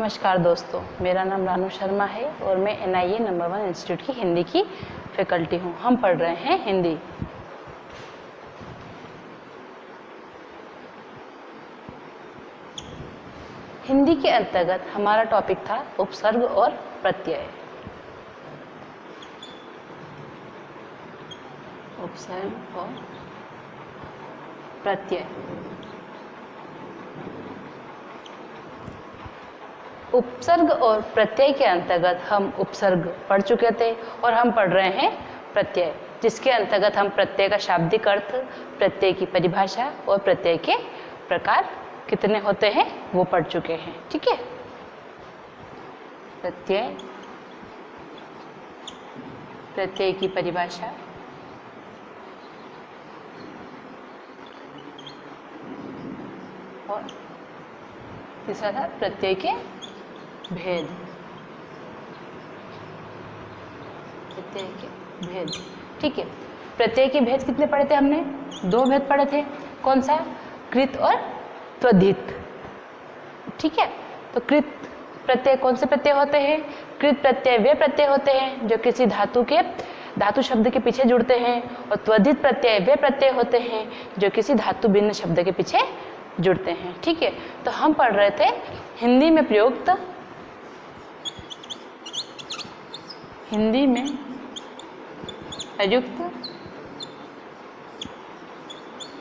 नमस्कार दोस्तों, मेरा नाम रानू शर्मा है और मैं NIA नंबर 1 इंस्टीट्यूट की हिंदी की फैकल्टी हूँ। हम पढ़ रहे हैं हिंदी। हिंदी के अंतर्गत हमारा टॉपिक था उपसर्ग और प्रत्यय। उपसर्ग और प्रत्यय। उपसर्ग और प्रत्यय के अंतर्गत हम उपसर्ग पढ़ चुके थे और हम पढ़ रहे हैं प्रत्यय, जिसके अंतर्गत हम प्रत्यय का शाब्दिक अर्थ, प्रत्यय की परिभाषा और प्रत्यय के प्रकार कितने होते हैं वो पढ़ चुके हैं। ठीक है, प्रत्यय, प्रत्यय की परिभाषा, और तीसरा था प्रत्यय के भेद। प्रत्यय के भेद। ठीक है, प्रत्यय के भेद कितने पढ़े थे हमने? 2 भेद पढ़े थे। कौन सा? कृत और त्वधित। ठीक है, तो कृत प्रत्यय कौन से प्रत्यय होते हैं? कृत प्रत्यय वे प्रत्यय होते हैं जो किसी धातु शब्द के पीछे जुड़ते हैं, और त्वधित प्रत्यय वे प्रत्यय होते हैं जो किसी धातु भिन्न शब्द के पीछे जुड़ते हैं। ठीक है, तो हम पढ़ रहे थे हिंदी में प्रयुक्त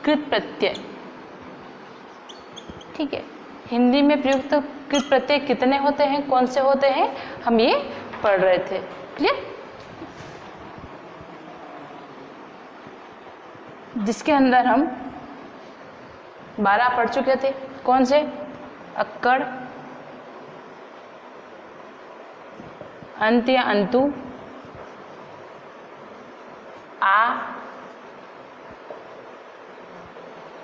कृत प्रत्यय। ठीक है, हिंदी में प्रयुक्त कृत प्रत्यय कितने होते हैं, कौन से होते हैं, हम ये पढ़ रहे थे। क्लियर? जिसके अंदर हम 12 पढ़ चुके थे। कौन से? अक्कड़, अंत या अंतु, आ,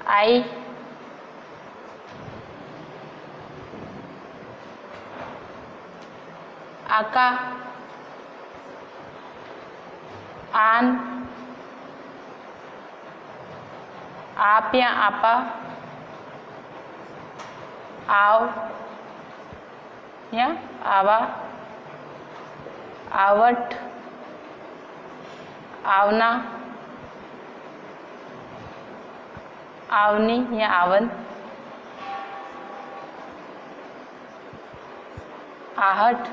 आई, आका, आन, आप या आपा, आव या आवा, आवट, आवना, आवनी या आवन, आहट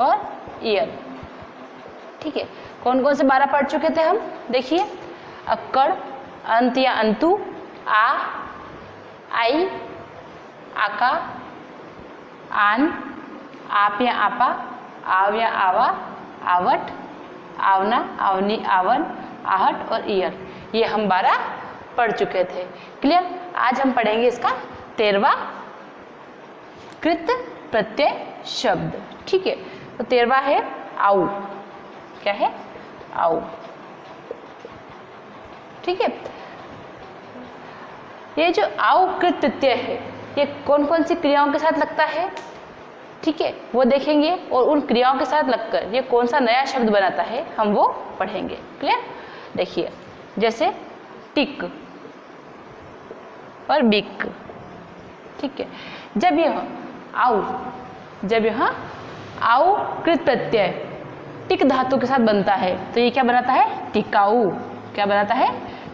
और ईयर। ठीक है, कौन कौन से 12 पढ़ चुके थे हम? देखिए, अक्कड़, अंत या अंतु, आ, आई, आका, आन, आप या आपा, आव या आवा, आवट, आवना, आवनी, आवन, आहट और ईयर। ये हम 12 पढ़ चुके थे। क्लियर? आज हम पढ़ेंगे इसका 13वां कृत प्रत्यय शब्द। ठीक है, तो 13वां है आउ। क्या है? आउ। ठीक है, ये जो आउ कृत प्रत्यय है ये कौन कौन सी क्रियाओं के साथ लगता है? ठीक है, वो देखेंगे, और उन क्रियाओं के साथ लगकर ये कौन सा नया शब्द बनाता है हम वो पढ़ेंगे। क्लियर? देखिए, जैसे टिक और बिक। ठीक है, जब यह आउ कृत प्रत्यय टिक धातु के साथ बनता है तो ये क्या बनाता है? टिकाऊ। क्या बनाता है?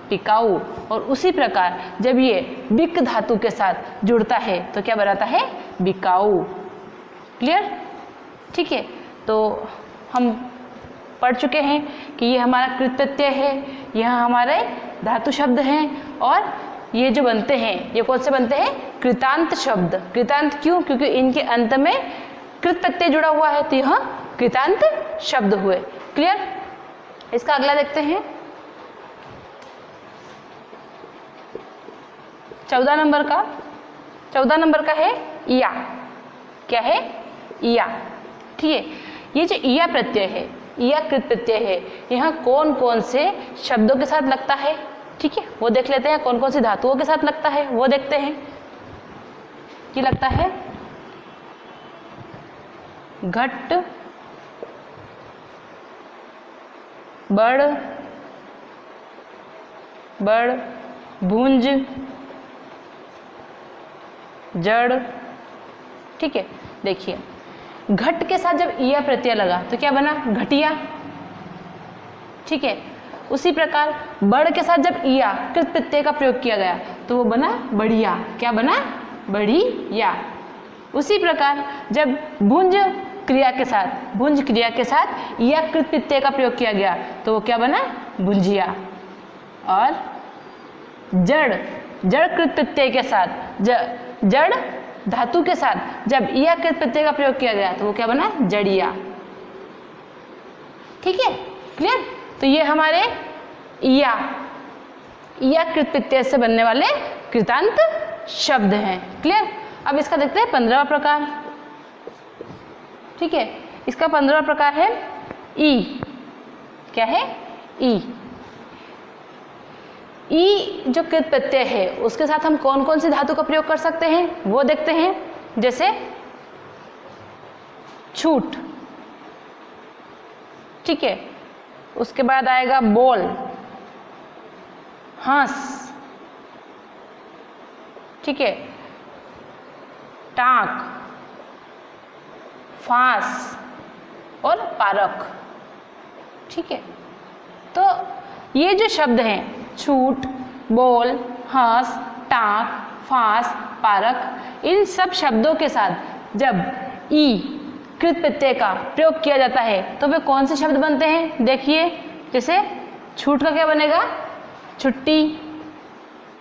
टिकाऊ। और उसी प्रकार जब ये बिक धातु के साथ जुड़ता है तो क्या बनाता है? बिकाऊ। क्लियर? ठीक है, तो हम पढ़ चुके हैं कि ये हमारा कृत प्रत्यय है, यह हमारे धातु शब्द हैं, और ये जो बनते हैं ये कौन से बनते हैं? कृतांत शब्द। कृतांत क्यों? क्योंकि इनके अंत में कृत प्रत्यय जुड़ा हुआ है तो यह कृतांत शब्द हुए। क्लियर? इसका अगला देखते हैं, 14 नंबर का है इया। क्या है? इया। ठीक है, ये जो इया प्रत्यय है, इया कृत प्रत्यय है, यहाँ कौन कौन से शब्दों के साथ लगता है? ठीक है, वो देख लेते हैं। कौन कौन सी धातुओं के साथ लगता है वो देखते हैं। क्या लगता है? घट, बड़, भुंज, जड़, ठीक है, देखिए घट के साथ जब ईया प्रत्यय लगा तो क्या बना? घटिया। ठीक है, उसी प्रकार बड़ के साथ जब ईया कृत प्रत्यय का प्रयोग किया गया तो वो बना बढ़िया। क्या बना? बढ़िया। उसी प्रकार जब भुंज क्रिया के साथ ईया कृत प्रत्यय का प्रयोग किया गया तो वो क्या बना? भुंजिया। और जड़ कृत प्रत्यय के साथ जड़ धातु के साथ जब ईया कृत प्रत्यय का प्रयोग किया गया तो वो क्या बना? जड़िया। ठीक है, क्लियर? तो ये हमारे ईया कृत प्रत्यय से बनने वाले कृतांत शब्द हैं। क्लियर? अब इसका देखते हैं 15वां प्रकार। ठीक है, इसका 15वां प्रकार है ई। क्या है? ई। ई जो कृत प्रत्यय है उसके साथ हम कौन कौन सी धातु का प्रयोग कर सकते हैं वो देखते हैं। जैसे छूट, ठीक है, उसके बाद आएगा बोल, हंस, ठीक है, टाक, फांस और पारक। ठीक है, तो ये जो शब्द हैं छूट, बोल, हंस, टाक, फांस, पारक, इन सब शब्दों के साथ जब ई कृत प्रत्यय का प्रयोग किया जाता है तो वे कौन से शब्द बनते हैं? देखिए, जैसे छूट का क्या बनेगा? छुट्टी।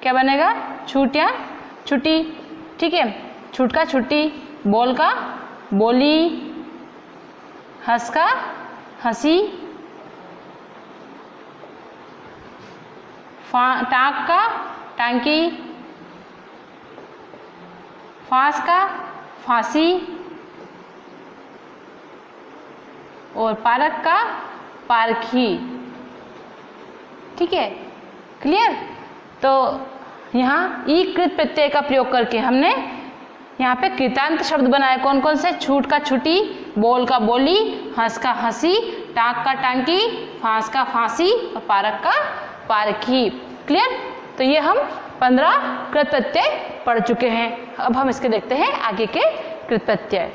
क्या बनेगा? छूट या छुट्टी। ठीक है, छूट का छुट्टी, बोल का बोली, हंस का हंसी, टाक का टांकी, फांस का फांसी और पारक का पारखी। ठीक है, क्लियर? तो यहाँ ई कृत प्रत्यय का प्रयोग करके हमने यहाँ पे कृतांत शब्द बनाए। कौन कौन से? छूट का छुट्टी, बोल का बोली, हंस का हंसी, टाक का टांकी, फांस का फांसी और पारक का पारखी। क्लियर? तो ये हम 15 कृत प्रत्यय पढ़ चुके हैं। अब हम इसके देखते हैं आगे के कृत प्रत्यय।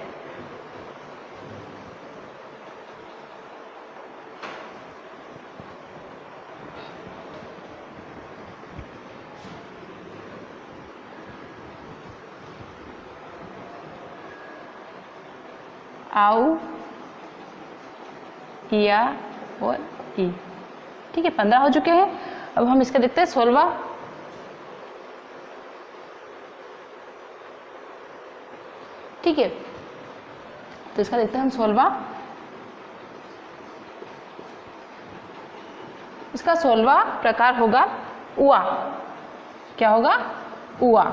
आउ, इया और ई। ठीक है, 15 हो चुके हैं। अब हम इसका देखते हैं 16वां। ठीक है, तो इसका देखते हैं हम 16वां। इसका 16वां प्रकार होगा उआ। क्या होगा? उआ।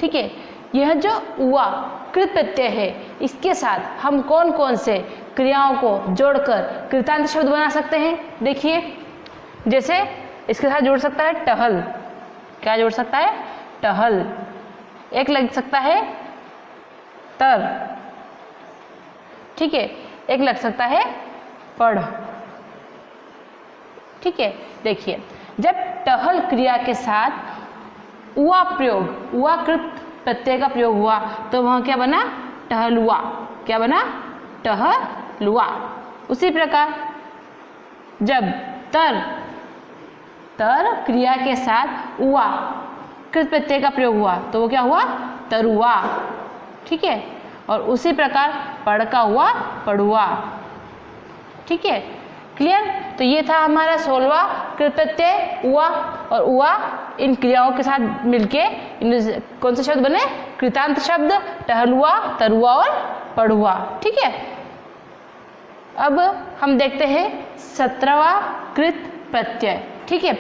ठीक है, यह जो उआ कृत प्रत्यय है इसके साथ हम कौन कौन से क्रियाओं को जोड़कर कृतांत शब्द बना सकते हैं? देखिए, जैसे इसके साथ जोड़ सकता है टहल। क्या जोड़ सकता है? टहल। एक लग सकता है तर। ठीक है, एक लग सकता है पढ़। ठीक है, देखिए जब टहल क्रिया के साथ उआ प्रयोग, उआ कृत प्रत्यय का प्रयोग हुआ तो वह क्या बना? टहलुआ। क्या बना? टहलुआ। उसी प्रकार जब तर क्रिया के साथ उआ कृत प्रत्यय का प्रयोग हुआ तो वो क्या हुआ? तरुआ। ठीक है, और उसी प्रकार पढ़ का हुआ पढ़ुआ। ठीक है, क्लियर? तो ये था हमारा 16वां कृत प्रत्यय उआ। और उआ इन क्रियाओं के साथ मिलके इन कौन से शब्द बने? कृतांत शब्द टहलुआ, तरुआ और पढ़ुआ। ठीक है, अब हम देखते हैं 17वां कृत प्रत्यय। ठीक है,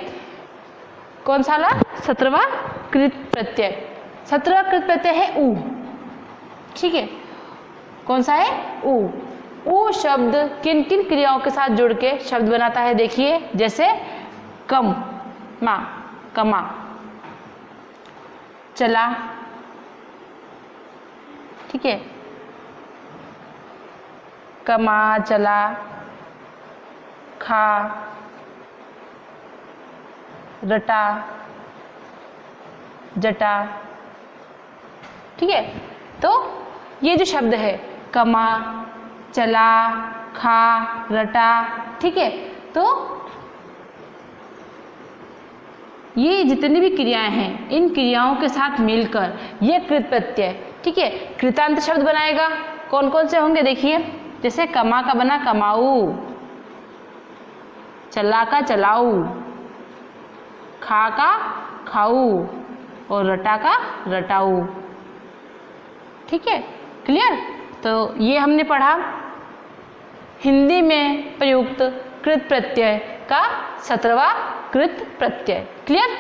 कौन सा वाला? 17वां कृत प्रत्यय। 17वां कृत प्रत्यय है उ। ठीक है, कौन सा है? उ। उ शब्द किन किन क्रियाओं के साथ जुड़ के शब्द बनाता है? देखिए, जैसे कम मा, कमा, चला, ठीक है, कमा, चला, खा, रटा, जटा। ठीक है, तो ये जो शब्द है कमा, चला, खा, रटा, ठीक है, तो ये जितनी भी क्रियाएं हैं इन क्रियाओं के साथ मिलकर ये कृत प्रत्यय, ठीक है, कृतांत शब्द बनाएगा। कौन कौन से होंगे देखिए, जैसे कमा का बना कमाऊ, चला का चलाऊ, खा का खाऊ और रटा का रटाऊ, ठीक है, क्लियर। तो ये हमने पढ़ा हिंदी में प्रयुक्त कृत प्रत्यय का 17वां कृत प्रत्यय, क्लियर।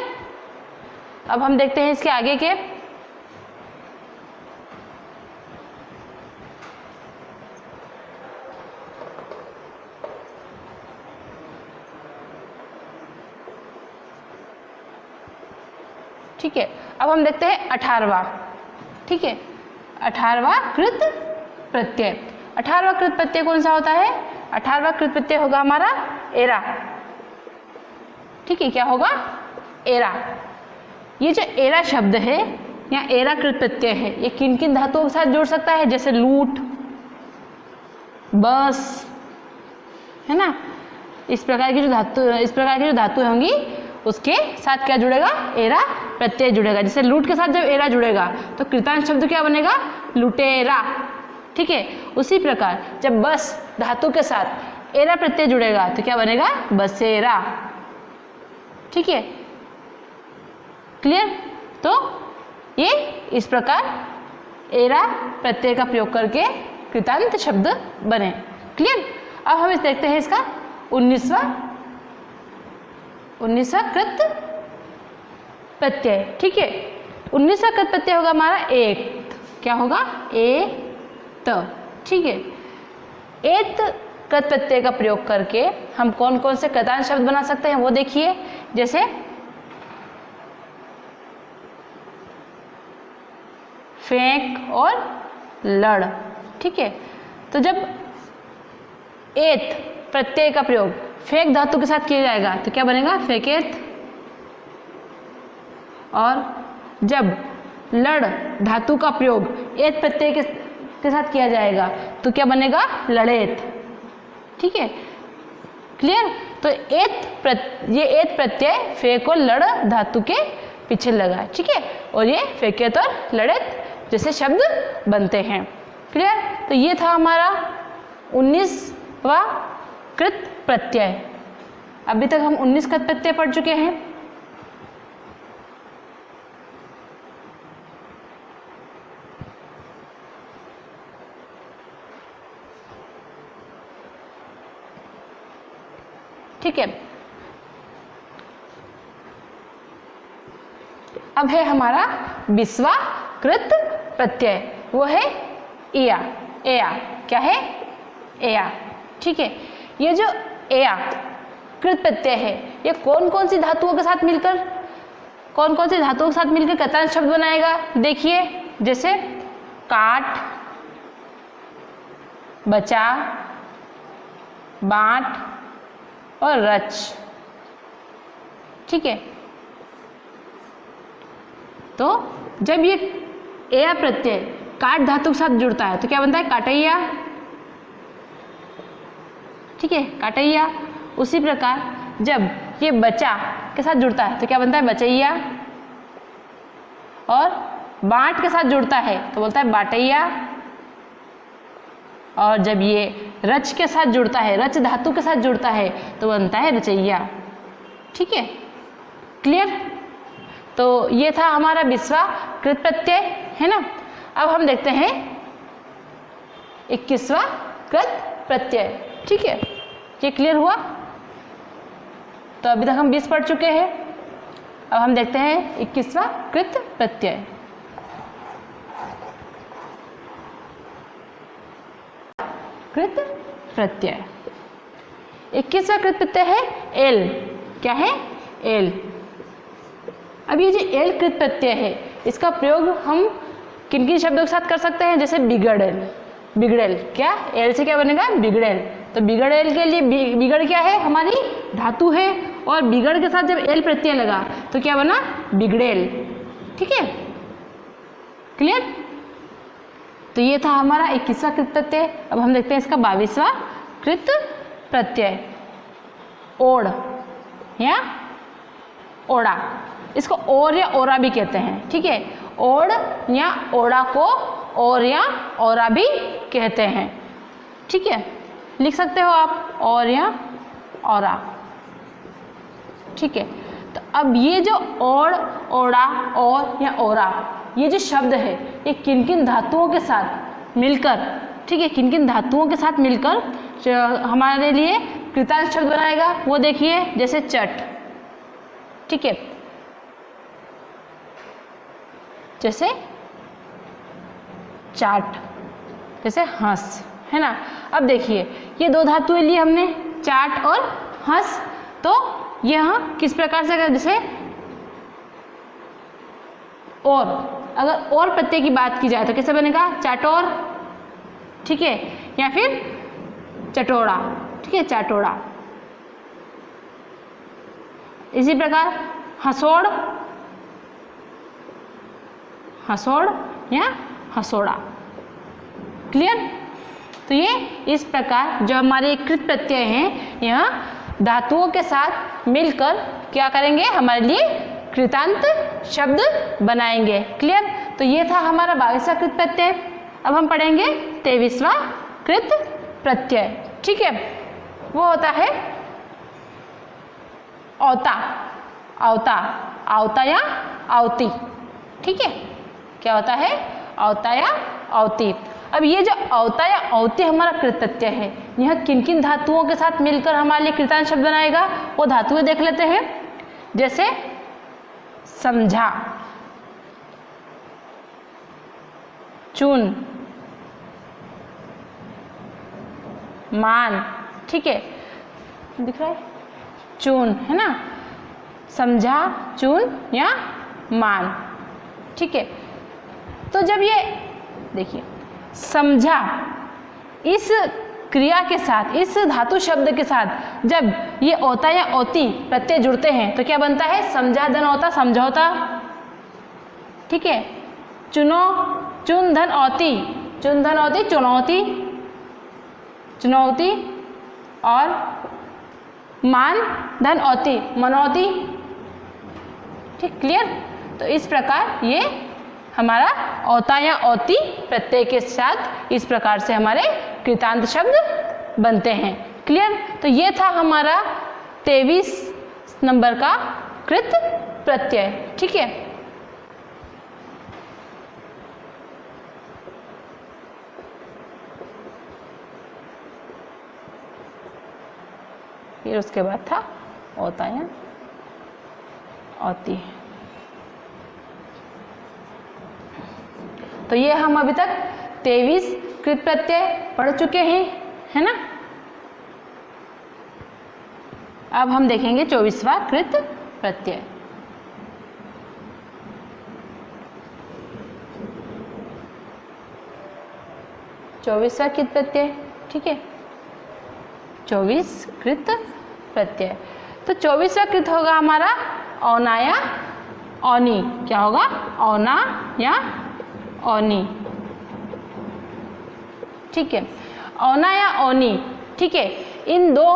अब हम देखते हैं इसके आगे के। ठीक है, अब हम देखते हैं 18वां, ठीक है, 18वां कृत प्रत्यय। 18वां कृत प्रत्यय कौन सा होता है? 18वां कृत प्रत्यय होगा हमारा एरा, ठीक है, क्या होगा? एरा। ये जो एरा शब्द है या एरा कृत प्रत्यय है, ये किन किन धातुओं के साथ जुड़ सकता है? जैसे लूट, बस, है ना, इस प्रकार की जो धातु होंगी उसके साथ क्या जुड़ेगा? एरा प्रत्यय जुड़ेगा। जैसे लूट के साथ जब एरा जुड़ेगा तो कृतांत शब्द क्या बनेगा? लुटेरा, ठीक है। उसी प्रकार जब बस धातु के साथ एरा प्रत्यय जुड़ेगा तो क्या बनेगा? बसेरा, ठीक है, क्लियर। तो ये इस प्रकार एरा प्रत्यय का प्रयोग करके कृतांत शब्द बने, क्लियर। अब हम इस देखते हैं इसका 19वां कृत प्रत्यय, ठीक है। 19वां कृत प्रत्यय होगा हमारा एत, क्या होगा? एत, ठीक है। एत कृत प्रत्यय का प्रयोग करके हम कौन कौन से कृतांत शब्द बना सकते हैं वो देखिए। जैसे फेंक और लड़, ठीक है। तो जब एत प्रत्यय का प्रयोग फेंक धातु के साथ किया जाएगा तो क्या बनेगा? फेंकेत। और जब लड़ धातु का प्रयोग एत प्रत्यय के साथ किया जाएगा तो क्या बनेगा? लड़ेत, ठीक है, क्लियर। तो ये एत प्रत्यय फेंक और लड़ धातु के पीछे लगा है, ठीक है, और ये फेंकेत और लड़ेत जैसे शब्द बनते हैं, क्लियर। तो ये था हमारा 19वां कृत प्रत्यय। अभी तक हम 19 कृत प्रत्यय पढ़ चुके हैं। ठीक है, अब है हमारा 20वां कृत प्रत्यय, वो है एया। एया क्या है? एया, ठीक है। ये जो एया कृत प्रत्यय है ये कौन कौन सी धातुओं के साथ मिलकर कृतांत शब्द बनाएगा? देखिए, जैसे काट, बचा, बांट और रच, ठीक है। तो जब ये एया प्रत्यय काट धातु के साथ जुड़ता है तो क्या बनता है? काटैया, ठीक है, काटैया। उसी प्रकार जब ये बचा के साथ जुड़ता है तो क्या बनता है? बचैया। और बांट के साथ जुड़ता है तो बोलता है बाटैया। और जब ये रच के साथ जुड़ता है, रच धातु के साथ जुड़ता है तो बनता है रचैया, ठीक है, क्लियर। तो ये था हमारा 20वां कृत प्रत्यय, है ना। अब हम देखते हैं 21वां कृत प्रत्यय, ठीक है। ये क्लियर हुआ? तो अभी तक हम 20 पढ़ चुके हैं। अब हम देखते हैं 21वां कृत प्रत्यय। कृत प्रत्यय 21वां कृत प्रत्यय है एल। क्या है? एल। अब ये जो एल कृत प्रत्यय है इसका प्रयोग हम किन किन शब्दों के साथ कर सकते हैं? जैसे बिगड़ेल। बिगड़ेल क्या? एल से क्या बनेगा? बिगड़ेल। तो बिगड़ेल के लिए बिगड़ क्या है? हमारी धातु है, और बिगड़ के साथ जब एल प्रत्यय लगा तो क्या बना? बिगड़ेल, ठीक है, क्लियर। तो ये था हमारा 21वां कृत प्रत्यय। अब हम देखते हैं इसका 22वां कृत प्रत्यय, ओढ़ या ओढ़ा। इसको और या ओरा भी कहते हैं, ठीक है। ओढ़ या ओढ़ा को और या ओरा भी कहते हैं, ठीक है। लिख सकते हो आप और या ओरा, ठीक है। तो अब ये जो ओढ़, ओढ़ा, और या ओरा, ये जो शब्द है ये किन किन धातुओं के साथ मिलकर, ठीक है, किन किन धातुओं के साथ मिलकर हमारे लिए कृतांत शब्द बनाएगा वो देखिए। जैसे चट, ठीक है, जैसे चाट, जैसे हंस, है ना। अब देखिए ये दो धातुएं ली हमने, चाट और हंस, तो यह किस प्रकार से अगर जैसे और, अगर और प्रत्यय की बात की जाए तो कैसे बनेगा, चाटोर, ठीक है, या फिर चटोड़ा, ठीक है, चाटोड़ा। इसी प्रकार हसोड़, हसोड़ या हसोड़ा, क्लियर। तो ये इस प्रकार जो हमारे कृत प्रत्यय हैं यह धातुओं के साथ मिलकर क्या करेंगे, हमारे लिए कृतांत शब्द बनाएंगे, क्लियर। तो ये था हमारा 22वां कृत प्रत्यय। अब हम पढ़ेंगे 23वां कृत प्रत्यय, ठीक है। वो होता है औता, औता, आवता या आवती, ठीक है। क्या होता है, औता या औती। अब ये जो औता या औती हमारा कृत प्रत्यय है, यह किन किन धातुओं के साथ मिलकर हमारे लिए कृतांत शब्द बनाएगा वो धातुएं देख लेते हैं। जैसे समझा, चुन, मान, ठीक है, दिख रहा है, चुन, है ना, समझा, चुन या मान, ठीक है। तो जब ये देखिए समझा, इस क्रिया के साथ, इस धातु शब्द के साथ जब ये औता या औती प्रत्यय जुड़ते हैं तो क्या बनता है, समझा धन औता समझौता, ठीक है। चुनो, चुन धन औती, चुन धन औती चुनौती, चुनौती, और मान धन औती मनौती, ठीक, क्लियर। तो इस प्रकार ये हमारा औता या औती प्रत्यय के साथ इस प्रकार से हमारे कृतांत शब्द बनते हैं, क्लियर। तो ये था हमारा 23 नंबर का कृत प्रत्यय, ठीक है। फिर उसके बाद था औता या औती। तो ये हम अभी तक 23 कृत प्रत्यय पढ़ चुके हैं, है ना। अब हम देखेंगे 24वां कृत प्रत्यय। चौबीसवां कृत प्रत्यय, ठीक है, 24 कृत प्रत्यय। तो 24वां कृत होगा हमारा औना या औनी। क्या होगा, औना या औनी, ठीक है, औना या औनी, ठीक है। इन दो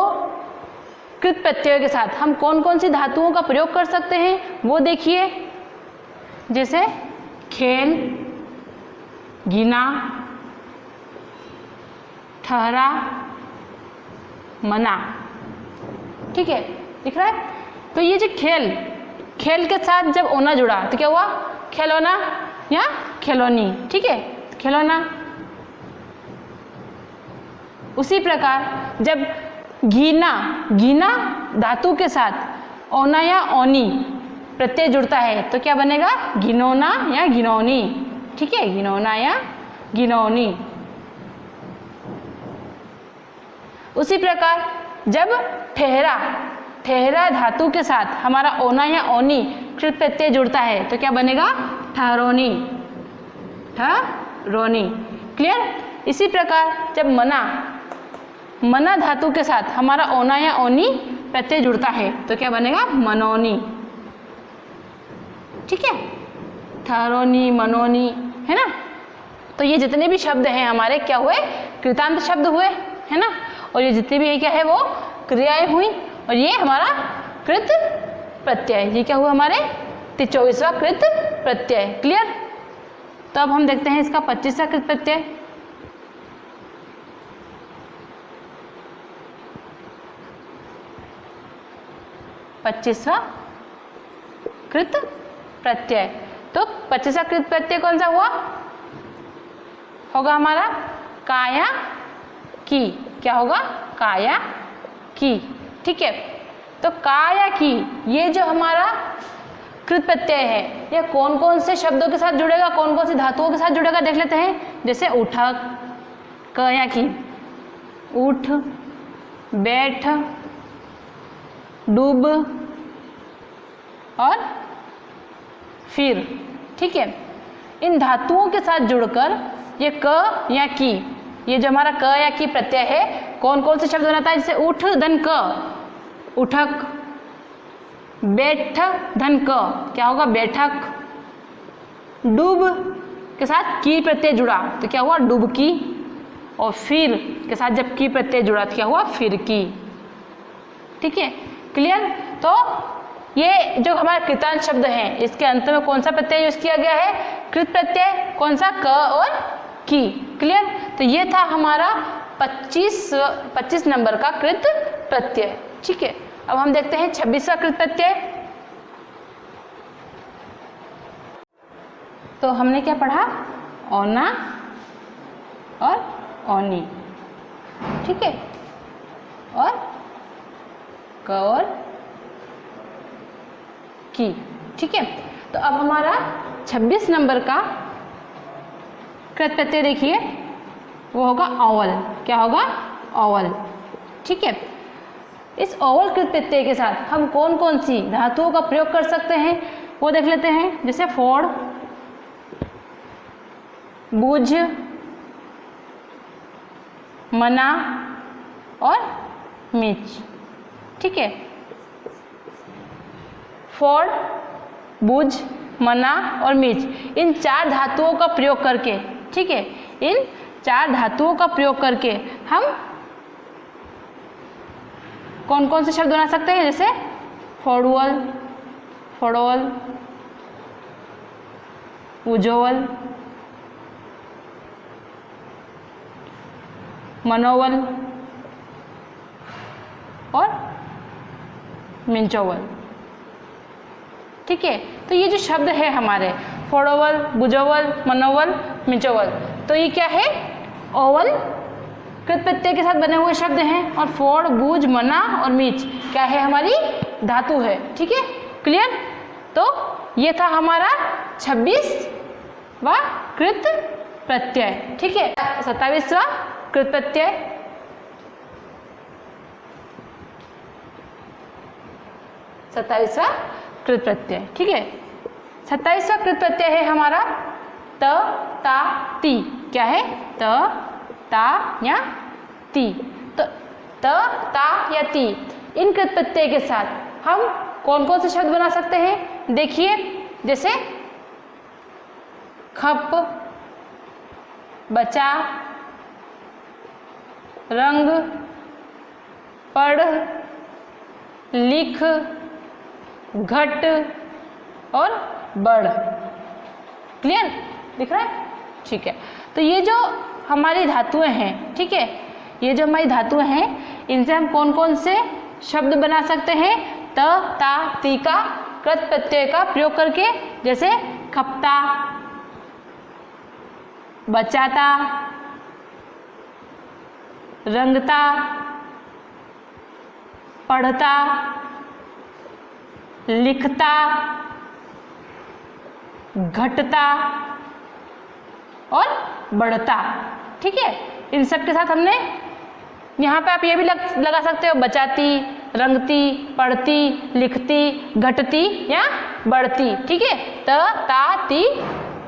कृत प्रत्ययों के साथ हम कौन कौन सी धातुओं का प्रयोग कर सकते हैं वो देखिए। जैसे खेल, गिना, ठहरा, मना, ठीक है, दिख रहा है। तो ये जो खेल, खेल के साथ जब ओना जुड़ा तो क्या हुआ, खेलौना या खिलौनी, ठीक है, खिलौना। उसी प्रकार जब गीना, गीना धातु के साथ औना या औनी प्रत्यय जुड़ता है तो क्या बनेगा, गिनौना या गिनौनी, ठीक है, गिनौना या गिनौनी। उसी प्रकार जब ठहरा, ठहरा धातु के साथ हमारा ओना या ओनी कृत प्रत्यय जुड़ता है तो क्या बनेगा, ठहरोनी, ठहरोनी, क्लियर। इसी प्रकार जब मना, मना धातु के साथ हमारा ओना या ओनी प्रत्यय जुड़ता है तो क्या बनेगा, मनोनी, ठीक है, ठहरोनी, मनोनी, है ना। तो ये जितने भी शब्द हैं हमारे क्या हुए, कृतांत शब्द हुए, है ना। और ये जितने भी क्या है वो क्रियाएं हुई, और ये हमारा कृत प्रत्यय, ये क्या हुआ हमारे 24वां कृत प्रत्यय। क्लियर। तो अब हम देखते हैं इसका 25वां कृत प्रत्यय। पच्चीसवां कृत प्रत्यय। तो 25वां कृत प्रत्यय कौन सा हुआ, होगा हमारा काया की। क्या होगा, काया की। ठीक है। तो काया की ये जो हमारा कृत प्रत्यय है, ये कौन कौन से शब्दों के साथ जुड़ेगा, कौन कौन सी धातुओं के साथ जुड़ेगा देख लेते हैं। जैसे उठक, काया की, उठ, बैठ, डूब और फिर। ठीक है। इन धातुओं के साथ जुड़कर ये क या की, ये जो हमारा क या की प्रत्यय है कौन कौन से शब्द बनाता है। जैसे उठ धन क, उठक, बैठ धन क, क्या होगा बैठक, डूब के साथ की प्रत्यय जुड़ा तो क्या हुआ डुबकी, और फिर के साथ जब की प्रत्यय जुड़ा तो क्या हुआ फिर की। ठीक है। क्लियर। तो ये जो हमारे कृतांत शब्द हैं इसके अंत में कौन सा प्रत्यय यूज किया गया है, कृत प्रत्यय, कौन सा, क और की। क्लियर। तो ये था हमारा 25 नंबर का कृत प्रत्यय। ठीक है। अब हम देखते हैं 26वां कृत प्रत्यय। तो हमने क्या पढ़ा, औना और औनी। ठीक है। और क और की। ठीक है। तो अब हमारा 26 नंबर का कृत प्रत्यय देखिए, वो होगा औवल। क्या होगा, औवल। ठीक है। इस औवल कृत प्रत्यय के साथ हम कौन कौन सी धातुओं का प्रयोग कर सकते हैं वो देख लेते हैं। जैसे फोड़, बूझ, मना और मीच। ठीक है। फोड़, बूझ, मना और मीच, इन 4 धातुओं का प्रयोग करके, ठीक है, इन 4 धातुओं का प्रयोग करके हम कौन कौन से शब्द बना सकते हैं। जैसे फोड़ुअल, फोड़ोल, उजोवल, मनोवल और मिंचोवल। ठीक है। तो ये जो शब्द है हमारे फोड़ोवल, बुझोवल, मनोवल, मिंचोवल, तो ये क्या है, ओवल कृत प्रत्यय के साथ बने हुए शब्द हैं। और फोड़, बूझ, मना और मीच क्या है, हमारी धातु है। ठीक है। क्लियर। तो ये था हमारा 26वां कृत प्रत्यय। ठीक है। 27वां कृत प्रत्यय। 27वां कृत प्रत्यय। ठीक है। 27वां कृत प्रत्यय है हमारा त, ता, ती। क्या है, त, ता या ती। तो त, ता या ती, इन कृत प्रत्यय के साथ हम कौन कौन से शब्द बना सकते हैं देखिए। जैसे खप, बचा, रंग, पढ़, लिख, घट और बढ़। क्लियर, दिख रहा है। ठीक है। तो ये जो हमारी धातुएं हैं, ठीक है, ये जो हमारी धातुएं हैं इनसे हम कौन कौन से शब्द बना सकते हैं त, ता, ती का कृत प्रत्यय का प्रयोग करके। जैसे खपता, बचाता, रंगता, पढ़ता, लिखता, घटता और बढ़ता। ठीक है। इन सब के साथ हमने यहाँ पे आप ये भी लगा सकते हो, बचाती, रंगती, पढ़ती, लिखती, घटती या बढ़ती। ठीक है। त, ता, ती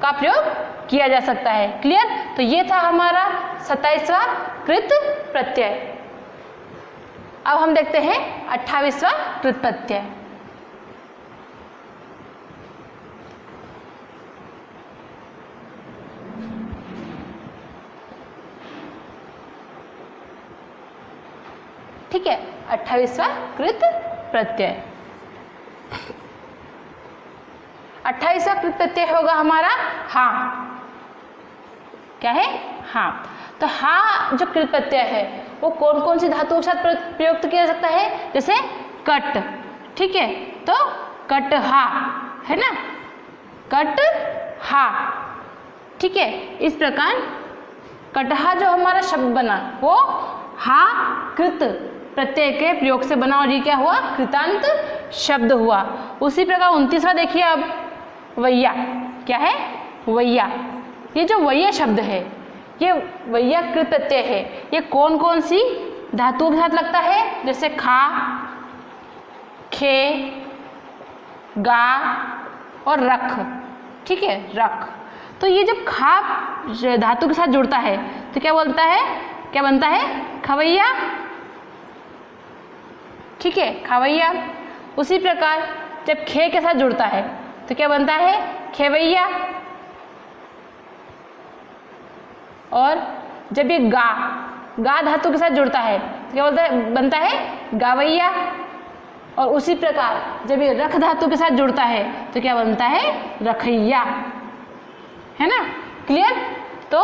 का प्रयोग किया जा सकता है। क्लियर। तो ये था हमारा 27वां कृत प्रत्यय। अब हम देखते हैं 28वां कृत प्रत्यय। ठीक है। 28वां कृत प्रत्यय। 28वां कृत प्रत्यय होगा हमारा हाँ। क्या है? हाँ। तो हाँ जो कृत प्रत्यय है वो कौन कौन सी धातुओं के साथ प्रयुक्त किया जा सकता है? जैसे कट, ठीक है, तो कट हा है ना, कट हा, ठीक है। इस प्रकार कटहा जो हमारा शब्द बना वो हा कृत प्रत्यय के प्रयोग से बना और ये क्या हुआ? कृतांत शब्द हुआ। उसी प्रकार 29वां देखिए अब वैया। क्या है? वैया। ये जो वैया शब्द है ये वैया कृत प्रत्यय है। ये कौन कौन सी धातुओं के साथ लगता है? जैसे खा, खे, गा और रख, ठीक है, रख। तो ये जब खा धातु के साथ जुड़ता है तो क्या बोलता है? क्या बनता है? खवैया, ठीक है, खवैया। उसी प्रकार जब खे के साथ जुड़ता है तो क्या बनता है? खेवैया। और जब ये गा धातु के साथ जुड़ता है तो क्या बोलता है? बनता है गावैया। और उसी प्रकार जब ये रख धातु के साथ जुड़ता है तो क्या बनता है? रखैया, है ना, क्लियर। तो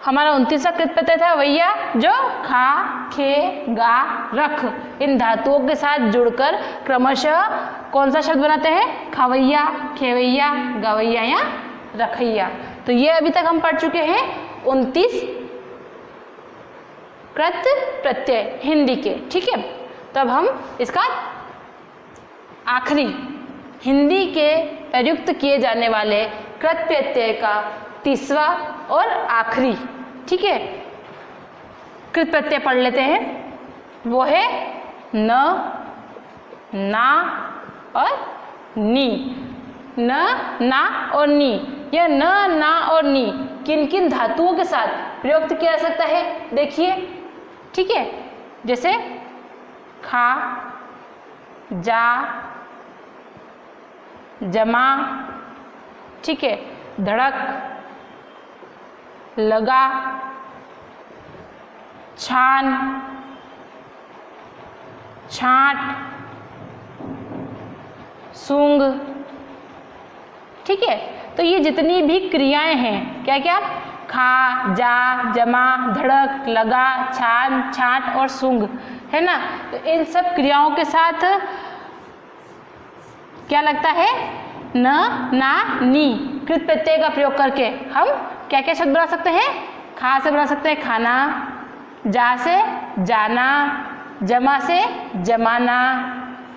हमारा 29वां कृत प्रत्यय था वैया जो खा, खे, गा, रख इन धातुओं के साथ जुड़कर क्रमशः कौन सा शब्द बनाते हैं? खावैया, खेवैया, गवैया या रखैया। तो ये अभी तक हम पढ़ चुके हैं 29 कृत प्रत्यय हिंदी के, ठीक है। तब हम इसका आखिरी हिंदी के प्रयुक्त किए जाने वाले कृत प्रत्यय का 30वां और आखिरी, ठीक है, कृत प्रत्यय पढ़ लेते हैं। वो है न, ना और नी। न, ना और नी। यह न, ना और नी किन किन धातुओं के साथ प्रयुक्त किया जा सकता है? देखिए, ठीक है, जैसे खा, जा, जमा, ठीक है, धड़क, लगा, छान, छाट, सूंघ, ठीक है। तो ये जितनी भी क्रियाएं हैं, क्या क्या? खा, जा, जमा, धड़क, लगा, छान, छाट और सूंघ, है ना। तो इन सब क्रियाओं के साथ क्या लगता है? न, ना, नी कृत प्रत्यय का प्रयोग करके हम क्या क्या शब्द बना सकते हैं? खा से बना सकते हैं खाना, जा से जाना, जमा से जमाना,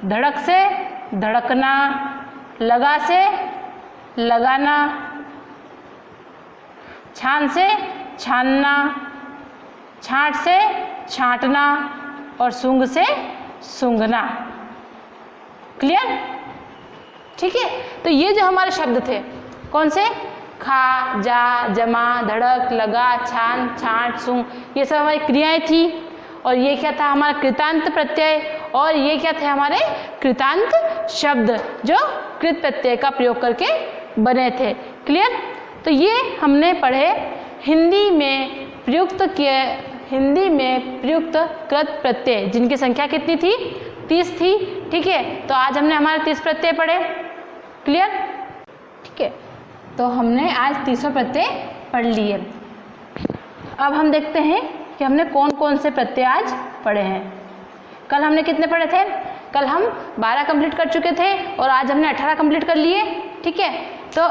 धड़क से धड़कना, लगा से लगाना, छान से छानना, छाट से छांटना और सूंघ से सूंघना। क्लियर? ठीक है। तो ये जो हमारे शब्द थे कौन से? खा, जा, जमा, धड़क, लगा, छान, छांट, सूंघ, ये सब हमारी क्रियाएं थी। और ये क्या था? हमारा कृतांत प्रत्यय। और ये क्या थे? हमारे कृतांत शब्द जो कृत प्रत्यय का प्रयोग करके बने थे। क्लियर? तो ये हमने पढ़े हिंदी में प्रयुक्त कृत प्रत्यय जिनकी संख्या कितनी थी? 30 थी। ठीक है। तो आज हमने हमारे 30 प्रत्यय पढ़े। क्लियर? ठीक है। तो हमने आज 30 प्रत्यय पढ़ लिए। अब हम देखते हैं कि हमने कौन कौन से प्रत्यय आज पढ़े हैं। कल हमने कितने पढ़े थे? कल हम 12 कंप्लीट कर चुके थे और आज हमने 18 कंप्लीट कर लिए। ठीक है। तो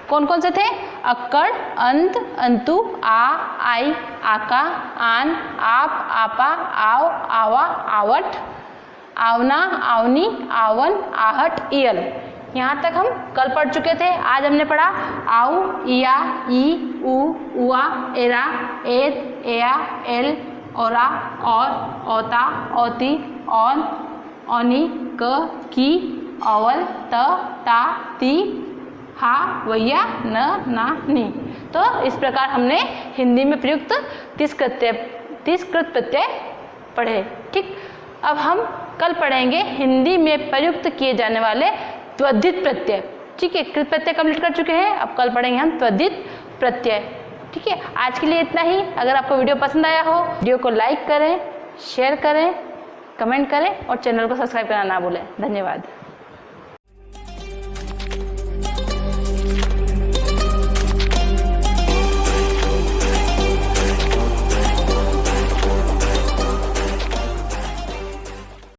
कौन कौन से थे? अक्कड़, अंत, अंतु, आ, आई, आका, आन, आप, आपा, आओ, आवा, आवट, आवना, आवनी, आवन, आहट, इयल। यहाँ तक हम कल पढ़ चुके थे। आज हमने पढ़ा आउ, इया, ई, उ, उआ, एरा, एत, एया, एल, ओरा, और, औता, औती, औन, औनी, क, की, औल, त, ता, ती, हा, वैया, न, ना, नी। तो इस प्रकार हमने हिंदी में प्रयुक्त 30 कृत प्रत्यय पढ़े। ठीक। अब हम कल पढ़ेंगे हिंदी में प्रयुक्त किए जाने वाले त्वधित प्रत्यय। ठीक है। कृत प्रत्यय कंप्लीट कर चुके हैं। अब कल पढ़ेंगे हम त्वधित प्रत्यय। ठीक है। आज के लिए इतना ही। अगर आपको वीडियो पसंद आया हो वीडियो को लाइक करें, शेयर करें, कमेंट करें और चैनल को सब्सक्राइब करना ना भूलें। धन्यवाद।